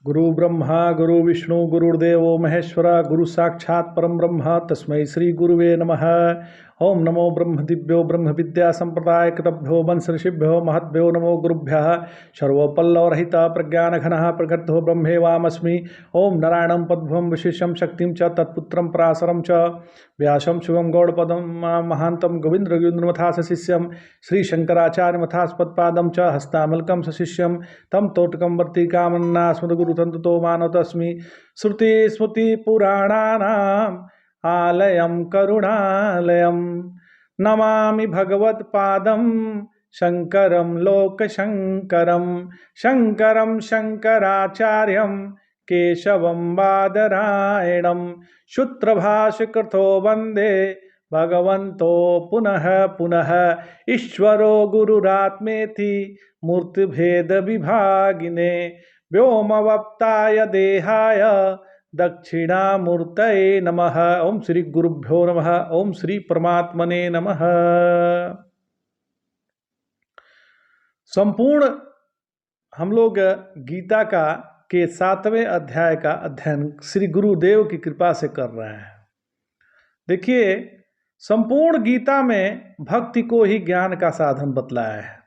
गुरु ब्रह्मा गुरु विष्णु गुरुर्देवो महेश्वर गुरु साक्षात् परम ब्रह्म तस्मै श्री गुरुवे नमः। ओम नमो ब्रह्म दिव्यो ब्रह्म विद्या संप्रदाय कृतभ्यो वंश ऋषिभ्यो महद्भ्यो नमो गुरुभ्यः। सर्वोपल्लवरहित प्रज्ञान घन प्रगद्धो ब्रह्मेवामस्मि। ओम नारायणं पद्मं विशेषं शक्तिं च तत्पुत्रं पराशरं च व्यासं शुभं गौड़पदं महांतं गोविंद्रमथास शिष्यं श्री शंकराचार्य मथास्पत्पादं च हस्तामलकं सशिष्यं तम तोटकं वर्तिकामन्ना स्मृतगुरुतंतो मानतस्मि। श्रुति स्मृति पुराणानाम् आलयं करुणालयं नमामि भगवत्पादं शंकरं लोकशंकरं शंकरं शंकराचार्यं केशवं बादरायणं सूत्रभाष्यकृतो वन्दे भगवन्तो पुनः पुनः। ईश्वरो गुरुरात्मेति मूर्तिभेद विभागिने व्योमवप्ताय देहाय दक्षिणामूर्तये नमः। ओम श्री गुरुभ्यो नमः। ओम श्री परमात्मने नमः। संपूर्ण हम लोग गीता का के 7वें अध्याय का अध्ययन श्री गुरुदेव की कृपा से कर रहे हैं। देखिए, संपूर्ण गीता में भक्ति को ही ज्ञान का साधन बतलाया है,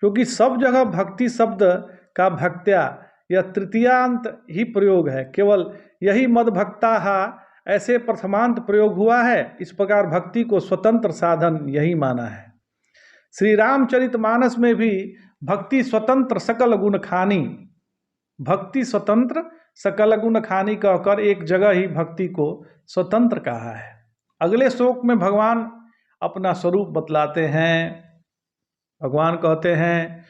क्योंकि सब जगह भक्ति शब्द का भक्त्या यह तृतीयांत ही प्रयोग है। केवल यही मद भक्ता ऐसे प्रथमांत प्रयोग हुआ है। इस प्रकार भक्ति को स्वतंत्र साधन यही माना है। श्री रामचरितमानस में भी भक्ति स्वतंत्र सकल गुण खानी, भक्ति स्वतंत्र सकल गुण खानी कहकर एक जगह ही भक्ति को स्वतंत्र कहा है। अगले श्लोक में भगवान अपना स्वरूप बतलाते हैं। भगवान कहते हैं,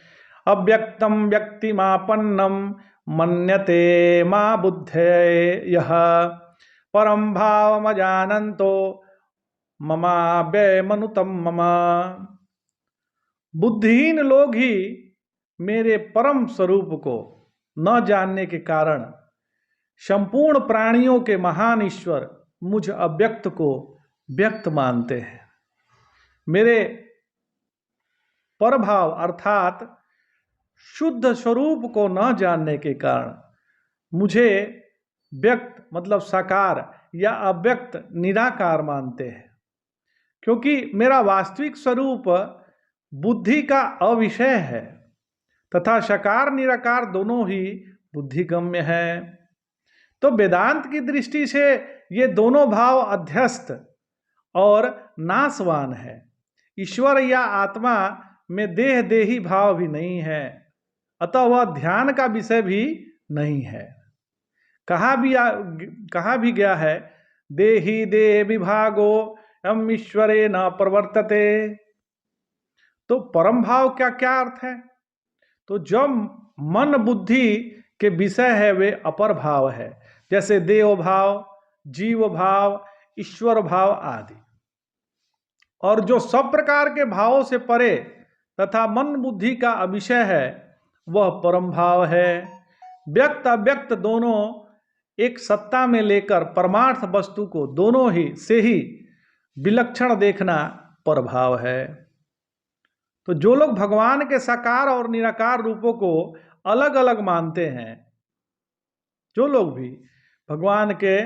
अव्यक्तम व्यक्तिमापन्नम मन्यते मां बुद्धयः परम भावमजानन्तो ममाव्ययमनुतं मम। बुद्धिहीन लोग ही मेरे परम स्वरूप को न जानने के कारण संपूर्ण प्राणियों के महान ईश्वर मुझ अव्यक्त को व्यक्त मानते हैं। मेरे परभाव अर्थात शुद्ध स्वरूप को न जानने के कारण मुझे व्यक्त मतलब साकार या अव्यक्त निराकार मानते हैं, क्योंकि मेरा वास्तविक स्वरूप बुद्धि का अविषय है तथा साकार निराकार दोनों ही बुद्धिगम्य है। तो वेदांत की दृष्टि से ये दोनों भाव अध्यस्त और नाशवान है। ईश्वर या आत्मा में देह देही भाव भी नहीं है, अतः वह ध्यान का विषय भी नहीं है। कहा भी गया है, देही देह विभागो एवं ईश्वरे न प्रवर्तते। तो परम भाव क्या क्या अर्थ है? तो जो मन बुद्धि के विषय है वे अपर भाव है, जैसे देव भाव, जीव भाव, ईश्वर भाव आदि। और जो सब प्रकार के भावों से परे तथा मन बुद्धि का अविषय है वह परम भाव है। व्यक्त अव्यक्त दोनों एक सत्ता में लेकर परमार्थ वस्तु को दोनों ही से ही विलक्षण देखना परभाव है। तो जो लोग भगवान के साकार और निराकार रूपों को अलग अलग मानते हैं, जो लोग भी भगवान के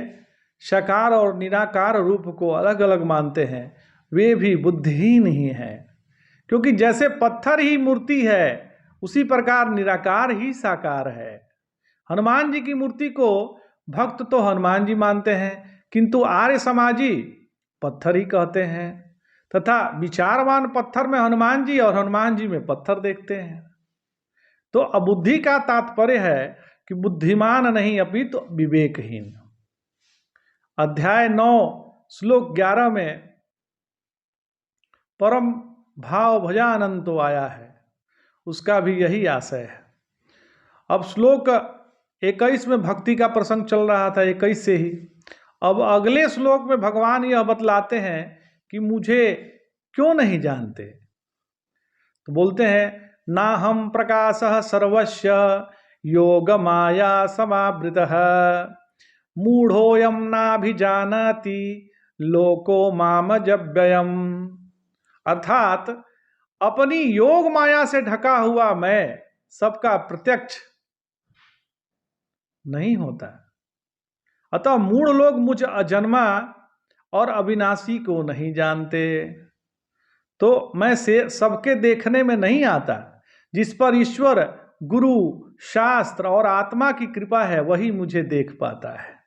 साकार और निराकार रूप को अलग अलग मानते हैं वे भी बुद्धिहीन ही हैं, क्योंकि जैसे पत्थर ही मूर्ति है उसी प्रकार निराकार ही साकार है। हनुमान जी की मूर्ति को भक्त तो हनुमान जी मानते हैं, किंतु आर्य समाजी पत्थर ही कहते हैं, तथा विचारवान पत्थर में हनुमान जी और हनुमान जी में पत्थर देखते हैं। तो अबुद्धि का तात्पर्य है कि बुद्धिमान नहीं अपितु तो विवेकहीन। अध्याय 9 श्लोक 11 में परम भाव भजानंतो आया है, उसका भी यही आशय है। अब श्लोक 21 में भक्ति का प्रसंग चल रहा था, 21 से ही। अब अगले श्लोक में भगवान यह बतलाते हैं कि मुझे क्यों नहीं जानते। तो बोलते हैं, ना हम प्रकाशः सर्वस्य योग माया समावृतः मूढ़ोऽयं नाभिजानाति लोको मामजव्ययम्। अर्थात अपनी योग माया से ढका हुआ मैं सबका प्रत्यक्ष नहीं होता। अतः मूढ़ लोग मुझ अजन्मा और अविनाशी को नहीं जानते। तो मैं से सबके देखने में नहीं आता। जिस पर ईश्वर, गुरु, शास्त्र और आत्मा की कृपा है वही मुझे देख पाता है।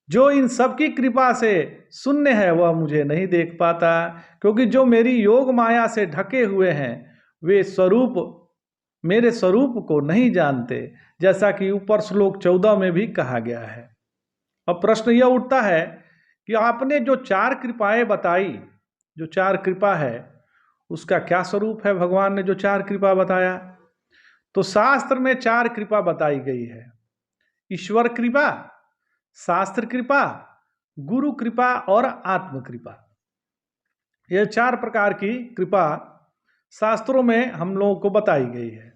जो इन सब की कृपा से शून्य है वह मुझे नहीं देख पाता, क्योंकि जो मेरी योग माया से ढके हुए हैं वे मेरे स्वरूप को नहीं जानते, जैसा कि ऊपर श्लोक 14 में भी कहा गया है। अब प्रश्न यह उठता है कि आपने जो 4 कृपाएं बताई, जो 4 कृपा है उसका क्या स्वरूप है? भगवान ने जो 4 कृपा बताया, तो शास्त्र में 4 कृपा बताई गई है। ईश्वर कृपा, शास्त्र कृपा, गुरु कृपा और आत्म कृपा। यह 4 प्रकार की कृपा शास्त्रों में हम लोगों को बताई गई है।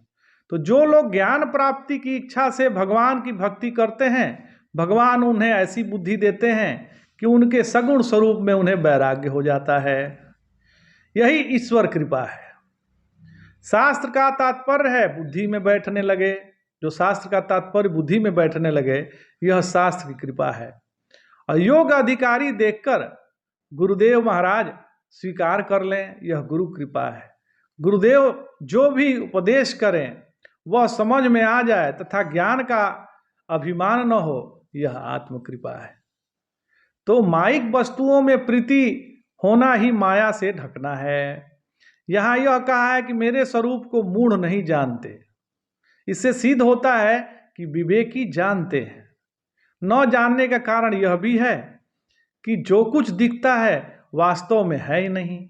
तो जो लोग ज्ञान प्राप्ति की इच्छा से भगवान की भक्ति करते हैं, भगवान उन्हें ऐसी बुद्धि देते हैं कि उनके सगुण स्वरूप में उन्हें वैराग्य हो जाता है। यही ईश्वर कृपा है। शास्त्र का तात्पर्य है बुद्धि में बैठने लगे। जो शास्त्र का तात्पर्य बुद्धि में बैठने लगे, यह शास्त्र की कृपा है। और योग अधिकारी देखकर गुरुदेव महाराज स्वीकार कर लें, यह गुरु कृपा है। गुरुदेव जो भी उपदेश करें वह समझ में आ जाए तथा ज्ञान का अभिमान न हो, यह आत्म कृपा है। तो माइक वस्तुओं में प्रीति होना ही माया से ढकना है। यहां यह कहा है कि मेरे स्वरूप को मूढ़ नहीं जानते। इससे सिद्ध होता है कि विवेकी जानते हैं। न जानने का कारण यह भी है कि जो कुछ दिखता है वास्तव में है ही नहीं।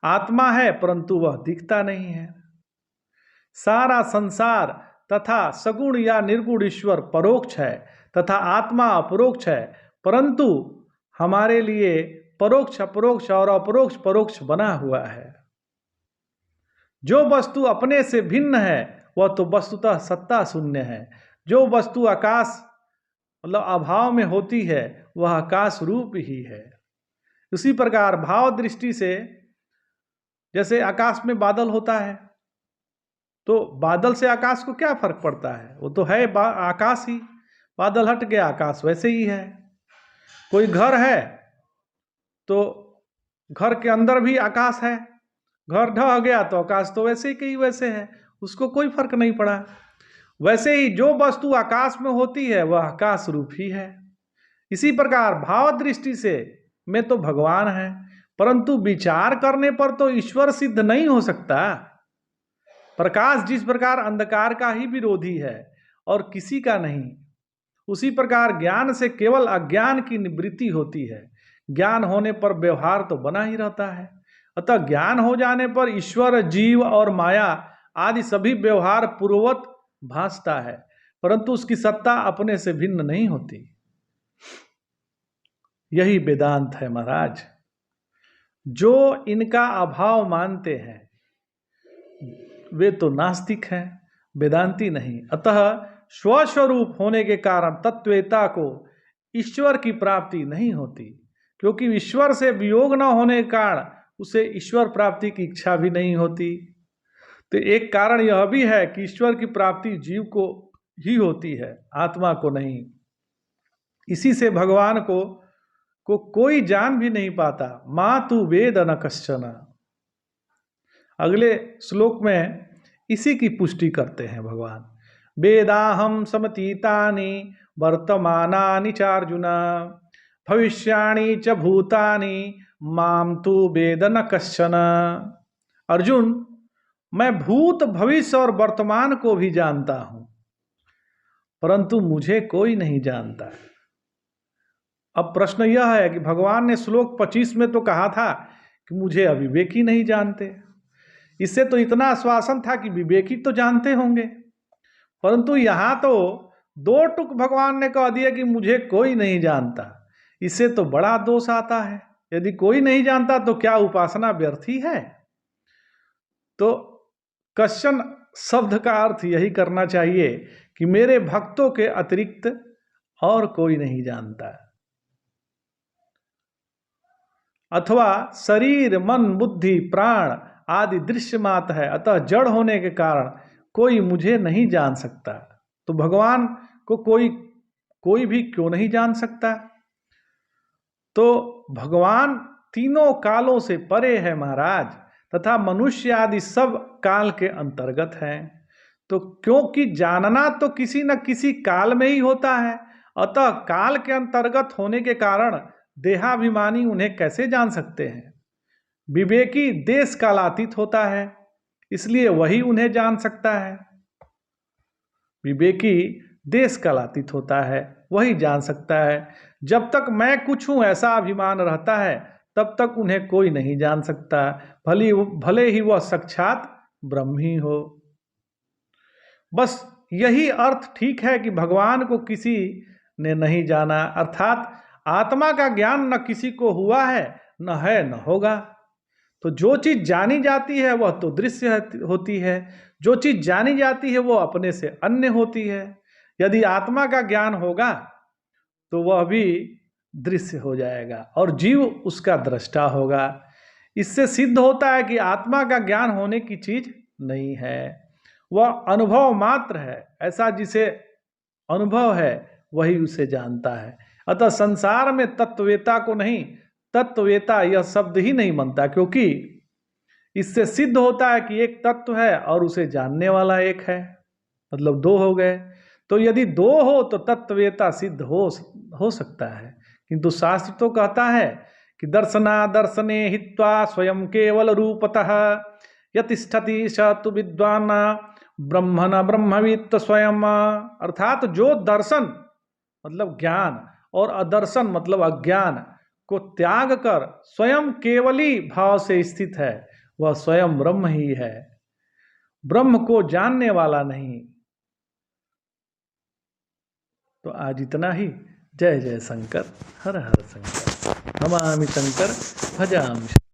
आत्मा है परंतु वह दिखता नहीं है। सारा संसार तथा सगुण या निर्गुण ईश्वर परोक्ष है तथा आत्मा अपरोक्ष है, परंतु हमारे लिए परोक्ष अपरोक्ष और अपरोक्ष परोक्ष बना हुआ है। जो वस्तु अपने से भिन्न है वह तो वस्तुतः सत्ता शून्य है। जो वस्तु आकाश मतलब अभाव में होती है वह आकाश रूप ही है। उसी प्रकार भाव दृष्टि से जैसे आकाश में बादल होता है, तो बादल से आकाश को क्या फर्क पड़ता है? वो तो है आकाश ही। बादल हट गया आकाश वैसे ही है। कोई घर है तो घर के अंदर भी आकाश है, घर ढह गया तो आकाश तो वैसे ही कहीं वैसे है, उसको कोई फर्क नहीं पड़ा। वैसे ही जो वस्तु आकाश में होती है वह आकाश रूप ही है। इसी प्रकार भाव दृष्टि से में तो भगवान है, परंतु विचार करने पर तो ईश्वर सिद्ध नहीं हो सकता। प्रकाश जिस प्रकार अंधकार का ही विरोधी है और किसी का नहीं, उसी प्रकार ज्ञान से केवल अज्ञान की निवृत्ति होती है। ज्ञान होने पर व्यवहार तो बना ही रहता है। अतः ज्ञान हो जाने पर ईश्वर, जीव और माया आदि सभी व्यवहार पूर्ववत भासता है, परंतु उसकी सत्ता अपने से भिन्न नहीं होती। यही वेदांत है महाराज। जो इनका अभाव मानते हैं वे तो नास्तिक हैं, वेदांती नहीं। अतः स्वस्वरूप होने के कारण तत्ववेता को ईश्वर की प्राप्ति नहीं होती, क्योंकि ईश्वर से वियोग न होने के कारण उसे ईश्वर प्राप्ति की इच्छा भी नहीं होती। तो एक कारण यह भी है कि ईश्वर की प्राप्ति जीव को ही होती है, आत्मा को नहीं। इसी से भगवान को कोई जान भी नहीं पाता। माँ तू वेद न कश्चन। अगले श्लोक में इसी की पुष्टि करते हैं भगवान। वेदाहम समतीतानि वर्तमानानि चार्जुन भविष्याणि च भूतानि माम तू वेद न कश्चन। अर्जुन, मैं भूत, भविष्य और वर्तमान को भी जानता हूं, परंतु मुझे कोई नहीं जानता। अब प्रश्न यह है कि भगवान ने श्लोक 25 में तो कहा था कि मुझे अविवेकी नहीं जानते। इससे तो इतना आश्वासन था कि विवेकी तो जानते होंगे, परंतु यहां तो 2 टुक भगवान ने कह दिया कि मुझे कोई नहीं जानता। इससे तो बड़ा दोष आता है। यदि कोई नहीं जानता तो क्या उपासना व्यर्थ ही है? तो कश्चन शब्द का अर्थ यही करना चाहिए कि मेरे भक्तों के अतिरिक्त और कोई नहीं जानता, अथवा शरीर, मन, बुद्धि, प्राण आदि दृश्यमात है, अतः जड़ होने के कारण कोई मुझे नहीं जान सकता। तो भगवान को कोई भी क्यों नहीं जान सकता? तो भगवान तीनों कालों से परे है महाराज, तथा मनुष्य आदि सब काल के अंतर्गत हैं। तो क्योंकि जानना तो किसी न किसी काल में ही होता है, अतः काल के अंतर्गत होने के कारण देहाभिमानी उन्हें कैसे जान सकते हैं? विवेकी देश कालातीत होता है, इसलिए वही उन्हें जान सकता है। विवेकी देश कालातीत होता है, वही जान सकता है। जब तक मैं कुछ हूं ऐसा अभिमान रहता है, तब तक उन्हें कोई नहीं जान सकता, भले ही वह साक्षात ब्रह्म ही हो। बस यही अर्थ ठीक है कि भगवान को किसी ने नहीं जाना, अर्थात आत्मा का ज्ञान न किसी को हुआ है न होगा। तो जो चीज जानी जाती है वह तो दृश्य होती है, जो चीज जानी जाती है वो अपने से अन्य होती है। यदि आत्मा का ज्ञान होगा तो वह भी दृश्य हो जाएगा और जीव उसका दृष्टा होगा। इससे सिद्ध होता है कि आत्मा का ज्ञान होने की चीज नहीं है, वह अनुभव मात्र है। ऐसा जिसे अनुभव है वही उसे जानता है। अतः संसार में तत्ववेता को नहीं, तत्ववेता यह शब्द ही नहीं बनता, क्योंकि इससे सिद्ध होता है कि एक तत्व है और उसे जानने वाला एक है, मतलब दो हो गए। तो यदि दो हो तो तत्ववेता सिद्ध हो सकता है, किंतु शास्त्र तो कहता है कि दर्शना दर्शने हित्वा स्वयं केवल रूपतः यतिष्ठति स तु विद्वान ब्रह्मण ब्रह्मवित् स्वयं। अर्थात जो दर्शन मतलब ज्ञान और अदर्शन मतलब अज्ञान को त्याग कर स्वयं केवली भाव से स्थित है, वह स्वयं ब्रह्म ही है, ब्रह्म को जानने वाला नहीं। तो आज इतना ही। जय जय शंकर, हर हर शंकर, नमामि शंकर भजामि।